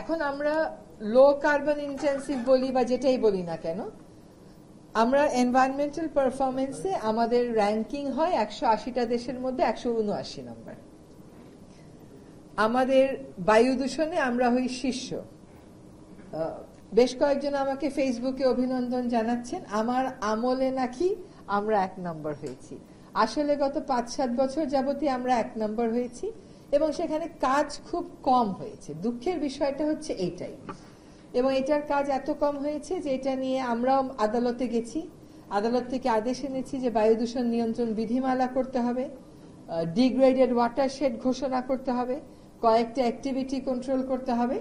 এখন আমরা লো carbon intensive বলি বা যেটাই বলি না কেন, আমরা এনভায়রনমেন্টাল পারফরমেন্সে আমাদের র্যাঙ্কিং হয় 180টা দেশের মধ্যে 179 নম্বর। আমাদের বায়ু দূষণে আমরা হই শীর্ষ। বেশ কয়েকজন আমাকে ফেসবুকে অভিনন্দন জানাচ্ছেন, আমার আমলে নাকি আমরা 1 নম্বর হয়েছি। আসলে গত 5-7 বছর যাবতই আমরা 1 নম্বর হয়েছি এবং সেখানে কাজ খুব কম হয়েছে। দুঃখের বিষয়টা হচ্ছে এইটাই, এবং এটার কাজ এত কম হয়েছে যে এটা নিয়ে আমরাও আদালতে গেছি, আদালত থেকে আদেশ এনেছি যে বায়ু দূষণ নিয়ন্ত্রণ বিধিমালা করতে হবে, ডিগ্রেডেড ওয়াটারশেড ঘোষণা করতে হবে, কয়েকটা অ্যাক্টিভিটি কন্ট্রোল করতে হবে,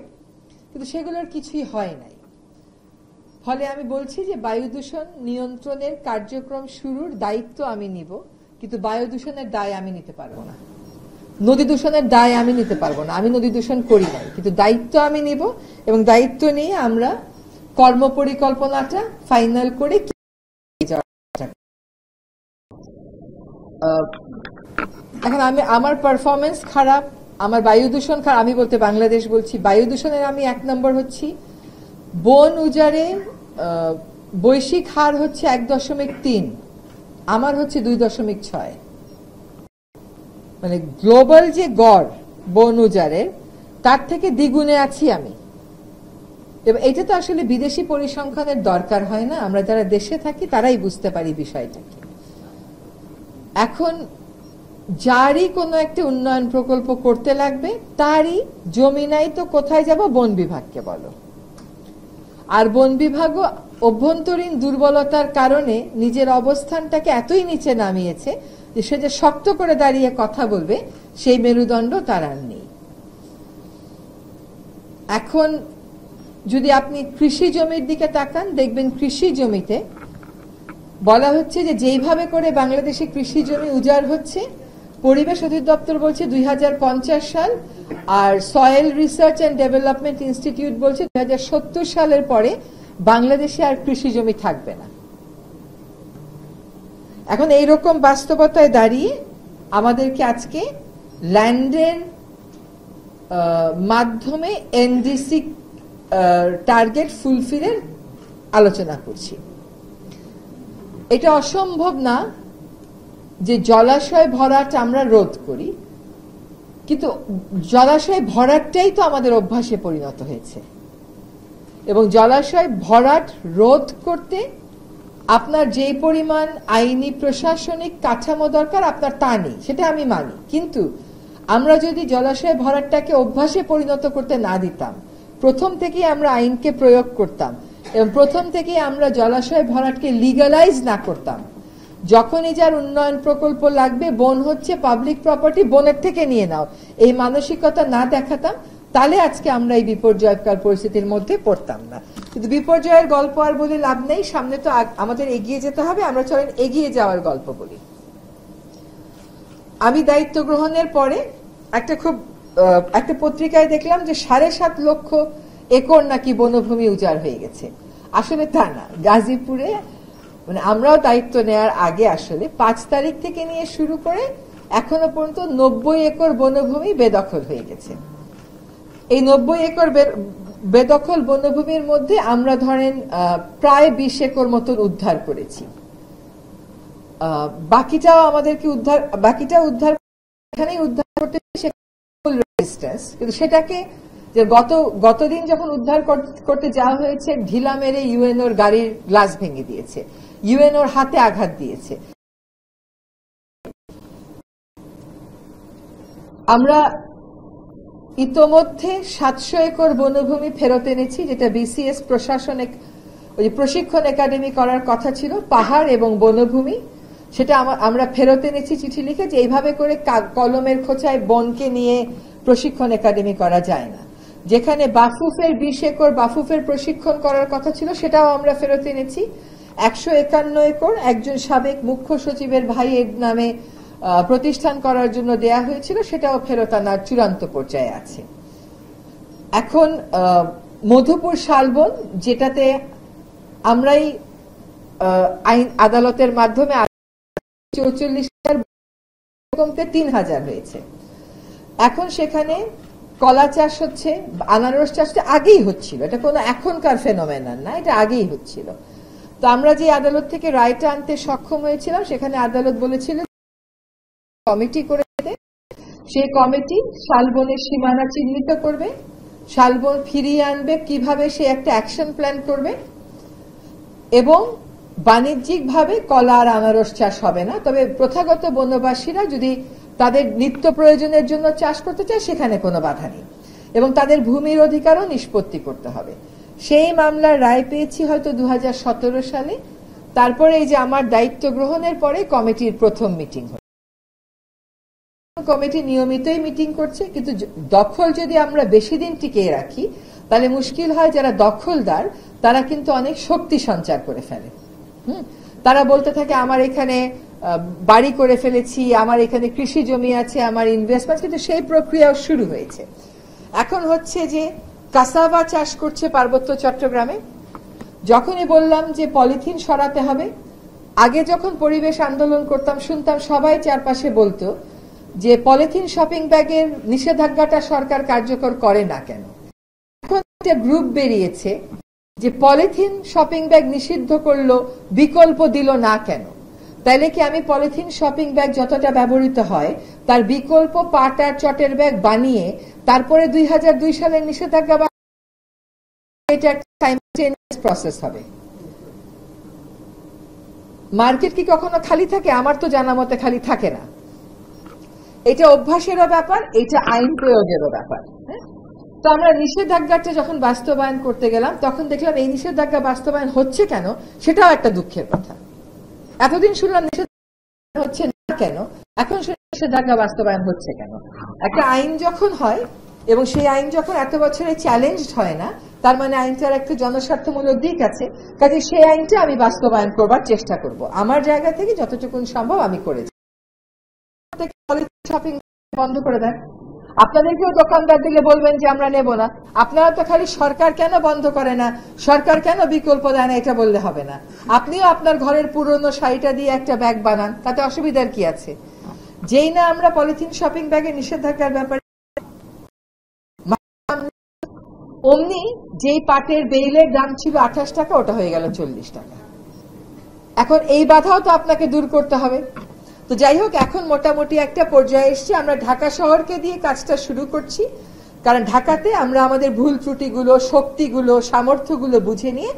কিন্তু সেগুলোর কিছুই হয় নাই। ফলে আমি বলছি যে বায়ু দূষণ নিয়ন্ত্রণের কার্যক্রম শুরুর দায়িত্ব আমি নিব, কিন্তু বায়ু দূষণের দায় আমি নিতে পারবো না, নদী দূষণের দায় আমি নিতে পারবো না। আমি নদী দূষণ করি নাই, কিন্তু দায়িত্ব আমি নিব এবং দায়িত্ব নিয়ে আমরা কর্মপরিকল্পনাটা ফাইনাল করে এখন আমার পারফরমেন্স খারাপ, আমার বায়ু দূষণ খারাপ, আমি বলতে বাংলাদেশ বলছি, বায়ু দূষণের আমি 1 নম্বর হচ্ছি। বন উজাড়ে বৈশ্বিক হার হচ্ছে 1.3, আমার হচ্ছে 2.6, মানে গ্লোবাল যে গড় বন উজাড়ের তার থেকে দ্বিগুণে আছি আমি। এবং এটা তো আসলে বিদেশি পরিসংখ্যানের দরকার হয় না, আমরা যারা দেশে থাকি তারাই বুঝতে পারি বিষয়টাকে। এখন যারই কোনো একটা উন্নয়ন প্রকল্প করতে লাগবে তারই জমি নাই তো কোথায় যাব? বন বিভাগকে বলো। আর বন বিভাগও অভ্যন্তরীণ দুর্বলতার কারণে নিজের অবস্থানটাকে এতই নিচে নামিয়েছে যে সে যে শক্ত করে দাঁড়িয়ে কথা বলবে সেই মেরুদণ্ড তার আর নেই। এখন যদি আপনি কৃষি জমির দিকে তাকান, দেখবেন কৃষি জমিতে বলা হচ্ছে যে যেইভাবে করে বাংলাদেশে কৃষি জমি উজাড় হচ্ছে, পরিবেশ অধিদপ্তর বলছে 2050 সাল, আর soil research and development institute বলছে 2070 সালের পরে বাংলাদেশে আর কৃষি জমি থাকবে না। এখন এইরকম বাস্তবতায় দাঁড়িয়ে আমাদেরকে আজকে ল্যান্ডের মাধ্যমে এনডিসি টার্গেট ফুলফিলের আলোচনা করছি। এটা অসম্ভব না যে জলাশয় ভরাট আমরা রোধ করি, কিন্তু জলাশয় ভরাটটাই তো আমাদের অভ্যাসে পরিণত হয়েছে, এবং জলাশয় ভরাট রোধ করতে আপনার যে পরিমাণ আইনি প্রশাসনিক কাঠামো দরকার আপনার তা নেই, সেটা আমি মানি। কিন্তু আমরা যদি জলাশয় ভরাটটাকে অভ্যাসে পরিণত করতে না দিতাম, প্রথম থেকেই আমরা আইনকে প্রয়োগ করতাম এবং প্রথম থেকেই আমরা জলাশয় ভরাটকে লিগালাইজ না করতাম, যখনই যার উন্নয়ন প্রকল্প লাগবে বন হচ্ছে পাবলিক প্রপার্টি, বনের থেকে নিয়ে নাও, এই মানসিকতা না দেখাতাম, তাহলে আজকে আমরা এই বিপর্যয়কার পরিস্থিতির মধ্যে পড়তাম না। কিন্তু বিপর্যয়ের গল্প আর বলে লাভ নেই, সামনে তো আমাদের এগিয়ে যেতে হবে। আমরা চলেন এগিয়ে যাওয়ার গল্প বলি। আমি দায়িত্ব গ্রহণের পরে একটা পত্রিকায় দেখলাম যে 7.5 লক্ষ একর নাকি বনভূমি উজাড় হয়ে গেছে। আসলে তা না, গাজীপুরে মানে আমরাও দায়িত্ব নেওয়ার আগে আসলে 5 তারিখ থেকে নিয়ে শুরু করে এখনো পর্যন্ত 90 একর বনভূমি বেদখল হয়ে গেছে। এই 90 একর বেদখল বনভূমির মধ্যে আমরা ধরেন প্রায় 20 একর মতন উদ্ধার করেছি। বাকিটাও আমাদেরকে উদ্ধার এখানেই উদ্ধার করতে, কিন্তু সেটাকে যে গতদিন যখন উদ্ধার করতে যাওয়া হয়েছে, ঢিলা মেরে ইউএনওর গাড়ির গ্লাস ভেঙে দিয়েছে, ইউএনওর হাতে আঘাত দিয়েছে। আমরা ইতোমধ্যে 700 একর বনভূমি ফেরত এনেছি, যেটা বিসিএস প্রশিক্ষণ একাডেমি করার কথা ছিল, পাহাড় এবং বনভূমি, সেটা আমরা ফেরত এনেছি চিঠি লিখে যে এইভাবে করে কলমের খোঁচায় বনকে নিয়ে প্রশিক্ষণ একাডেমি করা যায় না। যেখানে বাফুফের 20 একর বাফুফের প্রশিক্ষণ করার কথা ছিল, সেটাও আমরা ফেরত এনেছি। 151 একর একজন সাবেক মুখ্য সচিবের ভাইয়ের নামে প্রতিষ্ঠান করার জন্য দেয়া হয়েছিল, সেটাও ফেরত আনার চূড়ান্ত পর্যায়ে আছে। এখন মধুপুর শালবন, যেটাতে আমরাই আইন আদালতের মাধ্যমে 44,000 কমতে 3,000 হয়েছে। এখন সেখানে কলা চাষ হচ্ছে, আনারস চাষটা আগেই হচ্ছিল, এটা কোনো এখনকার ফেনোমেনন না, এটা আগেই হচ্ছিল। তো আমরা যে আদালত থেকে রায়টা আনতে সক্ষম হয়েছিলাম, সেখানে আদালত বলেছিল কমিটি করে দেবে, সেই কমিটি শালবনের সীমানা চিহ্নিত করবে, শালবন ফিরিয়ে আনবে, কিভাবে সে একটা অ্যাকশন প্ল্যান করবে, এবং বাণিজ্যিকভাবে কলা আর আনারস চাষ হবে না, তবে প্রথাগত বনবাসীরা যদি তাদের নিত্য প্রয়োজনের জন্য চাষ করতে চায় সেখানে কোনো বাধা নেই, এবং তাদের ভূমির অধিকারও নিষ্পত্তি করতে হবে। সেই মামলার রায় পেয়েছি হয়তো 2017 সালে। তারপরে এই যে আমার দায়িত্ব গ্রহণের পরে কমিটির প্রথম মিটিং হল। কমিটি নিয়মিতই মিটিং করছে, কিন্তু দখল যদি আমরা বেশি দিন টিকিয়ে রাখি তাহলে মুশকিল হয়, যারা দখলদার তারা কিন্তু অনেক শক্তি সঞ্চার করে ফেলে। তারা বলতে থাকে আমার এখানে বাড়ি করে ফেলেছি, আমার এখানে কৃষি জমি আছে, আমার ইনভেস্টমেন্ট, কিন্তু সেই প্রক্রিয়াও শুরু হয়েছে। এখন হচ্ছে যে কাসাবা চাষ করছে পার্বত্য চট্টগ্রামে। যখনই বললাম যে পলিথিন সরাতে হবে, আগে যখন পরিবেশ আন্দোলন করতাম শুনতাম সবাই চারপাশে বলতো যে পলিথিন শপিং ব্যাগের নিষেধাজ্ঞাটা সরকার কার্যকর করে না কেন। এখন একটা গ্রুপ বেরিয়েছে যে পলিথিন শপিং ব্যাগ নিষিদ্ধ করলো, বিকল্প দিল না কেন। তাইলে কি আমি পলিথিন শপিং ব্যাগ যতটা ব্যবহৃত হয় তার বিকল্প পাট আর চটের ব্যাগ বানিয়ে তারপরে 2002 সালের নিষেধাজ্ঞা, এটা একটা সাইমালটেনিয়াস প্রসেস হবে। মার্কেট কি কখনো খালি থাকে? আমার তো জানা মতে খালি থাকে না। এটা অভ্যাসেরও ব্যাপার, এটা আইন প্রয়োগেরও ব্যাপার। তো আমরা নিষেধাজ্ঞাটা যখন বাস্তবায়ন করতে গেলাম তখন দেখলাম এই নিষেধাজ্ঞা বাস্তবায়ন হচ্ছে কেন, সেটাও একটা দুঃখের কথা। এতদিন শুনলাম নিষেধাজ্ঞা হচ্ছে না কেন, এখন নিষেধাজ্ঞা বাস্তবায়ন হচ্ছে কেন। একটা আইন যখন হয় এবং সেই আইন যখন এত বছরে চ্যালেঞ্জড হয় না, তার মানে আইনটার একটা জনস্বার্থমূলক দিক আছে, কাজে সেই আইনটা আমি বাস্তবায়ন করবার চেষ্টা করব। আমার জায়গা থেকে যতটুকু সম্ভব আমি করেছি। শপিং বন্ধ করে দেন, আপনাদেরকেও দোকানদার দিলে বলবেন যে আমরা নেব না। আপনারা তো খালি সরকার কেন বন্ধ করে না, সরকার কেন বিকল্প দেয় না এটা বললে হবে না। আপনিও আপনার ঘরের পুরনো শাড়িটা দিয়ে একটা ব্যাগ বানান, তাতে অসুবিধার কি আছে? যেই না আমরা পলিথিন শপিং ব্যাগে নিষেধাজ্ঞার ব্যাপারে, অমনি যেই পাটের বেইলের দাম ছিল 28 টাকা, ওটা হয়ে গেল 40 টাকা। এখন এই বাধাও তো আপনাকে দূর করতে হবে। তো যাই হোক, এখন মোটামুটি একটা পর্যায়ে এসেছি, আমরা ঢাকা শহরকে দিয়ে কাজটা শুরু করছি, কারণ ঢাকাতে আমরা আমাদের ভুল ত্রুটিগুলো, শক্তিগুলো, সামর্থ্যগুলো বুঝে নিয়ে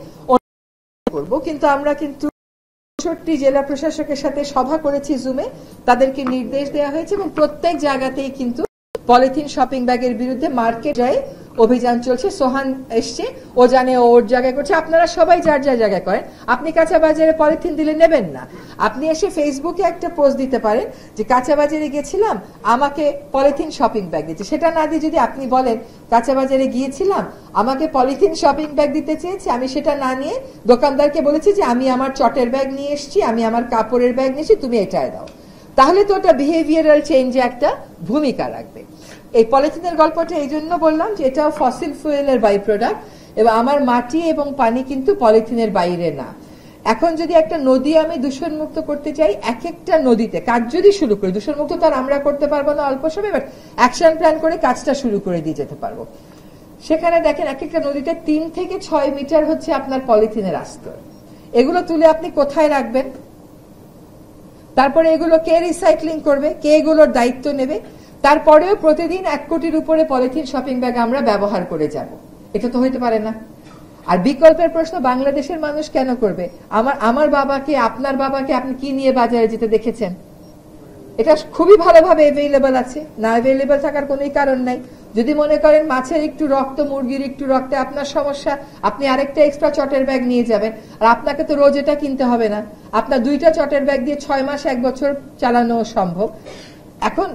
করব। কিন্তু আমরা ৬৪ জেলা প্রশাসকের সাথে সভা করেছি জুমে, তাদেরকে নির্দেশ দেওয়া হয়েছে এবং প্রত্যেক জায়গাতেই কিন্তু পলিথিন শপিং ব্যাগের বিরুদ্ধে মার্কেট যায় অভিযান চলছে। সোহান এসছে, ও জানে ওর জায়গায় করছে, আপনারা সবাই যার যার জায়গায় করেন। আপনি কাঁচা বাজারে পলিথিন দিলে নেবেন না, আপনি এসে ফেসবুকে একটা পোস্ট দিতে পারেন যে কাঁচা বাজারে গেছিলাম, আমাকে পলিথিন শপিং ব্যাগ দিচ্ছে। সেটা না দিয়ে যদি আপনি বলেন কাঁচা বাজারে গিয়েছিলাম, আমাকে পলিথিন শপিং ব্যাগ দিতে চেয়েছি, আমি সেটা না নিয়ে দোকানদারকে বলেছি যে আমি আমার চটের ব্যাগ নিয়ে এসেছি, আমি আমার কাপড়ের ব্যাগ নিয়েছি, তুমি এটাই দাও, তাহলে তো ওটা বিহেভিয়ারাল চেঞ্জে একটা ভূমিকা রাখবে। এই পলিথিনের গল্পটা এই জন্য বললাম যে এটাও ফসিল ফুয়েলের বাই প্রোডাক্ট, এবং আমার মাটি এবং পানি কিন্তু পলিথিনের বাইরে না। এখন যদি একটা নদী আমি দূষণমুক্ত করতে চাই, এক একটা নদীতে কাজ যদি শুরু করি, দূষণমুক্ত তার আমরা করতে পারবো না অল্প সময়, বাট অ্যাকশন প্ল্যান করে কাজটা শুরু করে দিয়ে যেতে পারবো। সেখানে দেখেন এক একটা নদীতে 3 থেকে 6 মিটার হচ্ছে আপনার পলিথিনের আস্তর। এগুলো তুলে আপনি কোথায় রাখবেন? তারপরে এগুলো কে রিসাইক্লিং করবে, কে এগুলোর দায়িত্ব নেবে? তারপরেও প্রতিদিন 1 কোটির উপরে পলিথিন শপিং ব্যাগ আমরা ব্যবহার করে যাব, এটা তো হইতে পারে না। আর বিকল্পের প্রশ্ন বাংলাদেশের মানুষ কেন করবে? আমার বাবাকে, আপনার বাবাকে আপনি কি নিয়ে বাজারে যেতে দেখেছেন? এটা খুবই ভালোভাবে অ্যাভেলেবল আছে, না অ্যাভেলেবল থাকার কোনোই কারণ নাই। যদি মনে করেন মাছের একটু রক্ত, মুরগির একটু রক্তে আপনার সমস্যা, আপনি আরেকটা এক্সট্রা চটের ব্যাগ নিয়ে যাবেন, আর আপনাকে তো রোজ এটা কিনতে হবে না। আপনার 2টা চটের ব্যাগ দিয়ে 6 মাস 1 বছর চালানো সম্ভব। এখন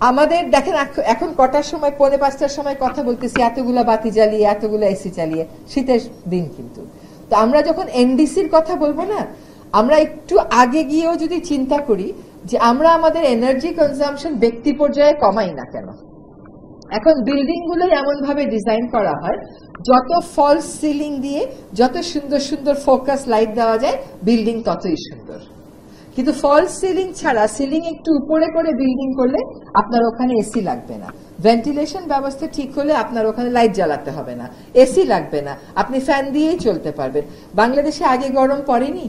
আমাদের দেখেন এখন কটার সময়, 4:45টার সময় কথা বলতেছি, এতগুলা বাতি জ্বালিয়ে, এতগুলা এসি চালিয়ে, শীতের দিন কিন্তু। তো আমরা যখন এনডিসির কথা বলবো না, আমরা একটু আগে গিয়েও যদি চিন্তা করি যে আমরা আমাদের এনার্জি কনজাম্পশন ব্যক্তি পর্যায়ে কমাই না কেন। এখন বিল্ডিং গুলো এমন ভাবে ডিজাইন করা হয়, যত ফলস সিলিং দিয়ে যত সুন্দর সুন্দর ফোকাস লাইট দেওয়া যায়, বিল্ডিং ততই সুন্দর। কিন্তু ফলস সিলিং ছাড়া সিলিং একটু উপরে করে বিল্ডিং করলে আপনার ওখানে এসি লাগবে না। ভেন্টিলেশন ব্যবস্থা ঠিক হলে আপনার ওখানে লাইট জ্বালাতে হবে না, এসি লাগবে না, আপনি ফ্যান দিয়েই চলতে পারবেন। বাংলাদেশে আগে গরম পড়েনি,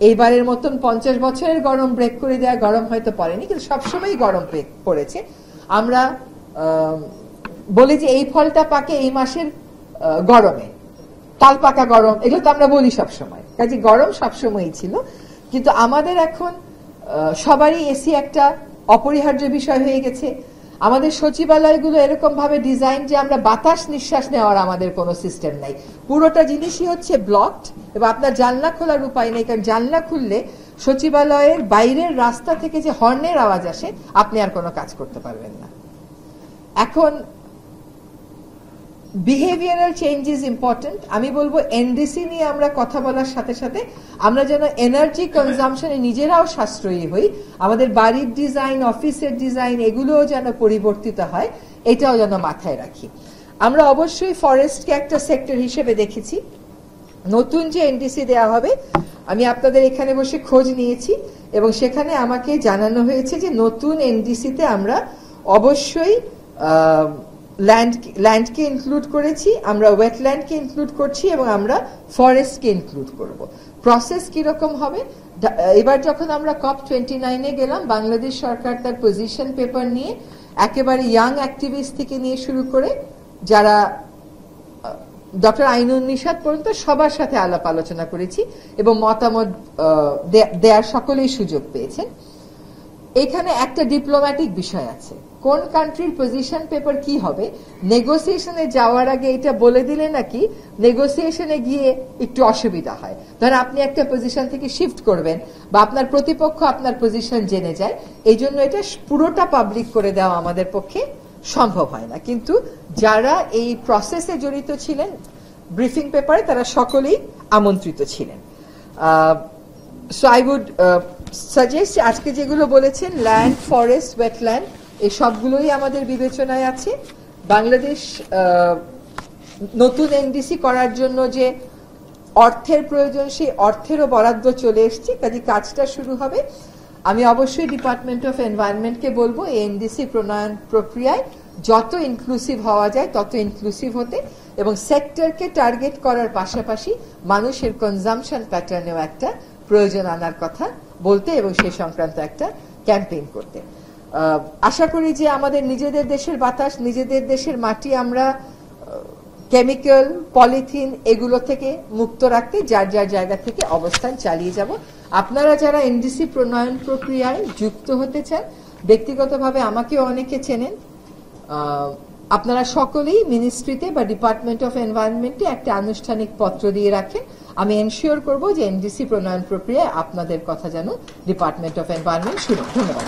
এইবারের মতন 50 বছরের গরম ব্রেক করে দেওয়া গরম হয়তো পড়েনি, কিন্তু সবসময় গরম পড়েছে। আমরা বলি যে এই ফলটা পাকে এই মাসের গরমে, তাল পাকা গরম, এগুলো তো আমরা বলি সবসময়, কাজে গরম সবসময়ই ছিল। কিন্তু আমাদের এখন সবারই এসি একটা অপরিহার্য বিষয় হয়ে গেছে। আমাদের সচিবালয়গুলো এরকম ভাবে ডিজাইন যে আমরা বাতাস নিঃশ্বাস নেওয়ার আমাদের কোনো সিস্টেম নাই, পুরোটা জিনিসই হচ্ছে ব্লকড, এবং আপনার জানলা খোলার উপায় নেই, কারণ জানলা খুললে সচিবালয়ের বাইরের রাস্তা থেকে যে হর্নের আওয়াজ আসে আপনি আর কোনো কাজ করতে পারবেন না। এখন বিহেভিয়ারাল চেঞ্জ ইজ ইম্পর্টেন্ট। আমি বলবো এনডিসি নিয়ে আমরা কথা বলার সাথে সাথে আমরা যেন এনার্জি কনজাম্পশনে নিজেরাও সাশ্রয়ী হই, আমাদের বাড়ির ডিজাইন, অফিসের ডিজাইন এগুলোও যেন পরিবর্তিত হয়, এটাও যেন মাথায় রাখি। আমরা অবশ্যই ফরেস্টকে একটা সেক্টর হিসেবে দেখেছি। নতুন যে এনডিসি দেওয়া হবে, আমি আপনাদের এখানে বসে খোঁজ নিয়েছি এবং সেখানে আমাকে জানানো হয়েছে যে নতুন এনডিসিতে আমরা অবশ্যই ল্যান্ডকে ইনক্লুড করেছি, আমরা ওয়েটল্যান্ডকে ইনক্লুড করছি এবং আমরা ফরেস্টকে ইনক্লুড করব। প্রসেস কিরকম হবে? এবার যখন আমরা COP29-এ গেলাম, বাংলাদেশ সরকার তার পজিশন পেপার নিয়ে একেবারে ইয়াং অ্যাক্টিভিস্ট থেকে নিয়ে শুরু করে যারা ডক্টর আইনুন নিশাত পর্যন্ত সবার সাথে আলাপ আলোচনা করেছি এবং মতামত দেওয়ার সকলেই সুযোগ পেয়েছেন। এখানে একটা ডিপ্লোম্যাটিক বিষয় আছে, কোন কান্ট্রির পজিশন পেপার কি হবে নেগোসিয়েশনে যাওয়ার আগে এটা বলে দিলে নাকি নেগোসিয়েশনে গিয়ে একটু অসুবিধা হয়। ধরেন আপনি একটা পজিশন থেকে শিফট করবেন বা আপনার প্রতিপক্ষ আপনার পজিশন জেনে যায়, এই জন্য এটা পুরোটা পাবলিক করে দেওয়া আমাদের পক্ষে সম্ভব হয় না। কিন্তু যারা এই প্রসেসে জড়িত ছিলেন ব্রিফিং পেপারে তারা সকলেই আমন্ত্রিত ছিলেন। সো আই উড সাজেস্ট আজকে যেগুলো বলেছেন ল্যান্ড, ফরেস্ট, ওয়েটল্যান্ড এই সবগুলোই আমাদের বিবেচনায় আছে। বাংলাদেশ নতুন এনডিসি করার জন্য যে অর্থের প্রয়োজন সেই অর্থেরও বরাদ্দ চলে এসছে, কাজে কাজটা শুরু হবে। আমি অবশ্যই ডিপার্টমেন্ট অফ এনভায়রনমেন্টকে বলবো এই এনডিসি প্রণয়ন প্রক্রিয়ায় যত ইনক্লুসিভ হওয়া যায় তত ইনক্লুসিভ হতে এবং সেক্টরকে টার্গেট করার পাশাপাশি মানুষের কনজাম্পশন প্যাটার্নেও একটা প্রয়োজন আনার কথা বলতে এবং সেই সংক্রান্ত একটা ক্যাম্পেইন করতে। আশা করি যে আমাদের নিজেদের দেশের বাতাস, নিজেদের দেশের মাটি আমরা কেমিক্যাল, পলিথিন এগুলো থেকে মুক্ত রাখতে যার যার জায়গা থেকে অবস্থান চালিয়ে যাব। আপনারা যারা এনডিসি প্রণয়ন প্রক্রিয়ায় যুক্ত হতে চান, ব্যক্তিগতভাবে আমাকেও অনেকে চেনেন, আপনারা সকলেই মিনিস্ট্রিতে বা ডিপার্টমেন্ট অফ এনভায়রনমেন্টে একটা আনুষ্ঠানিক পত্র দিয়ে রাখেন। আমি এনশিওর করব যে এনডিসি প্রণয়ন প্রক্রিয়ায় আপনাদের কথা যেন ডিপার্টমেন্ট অফ এনভায়রনমেন্ট শুনে। ধন্যবাদ।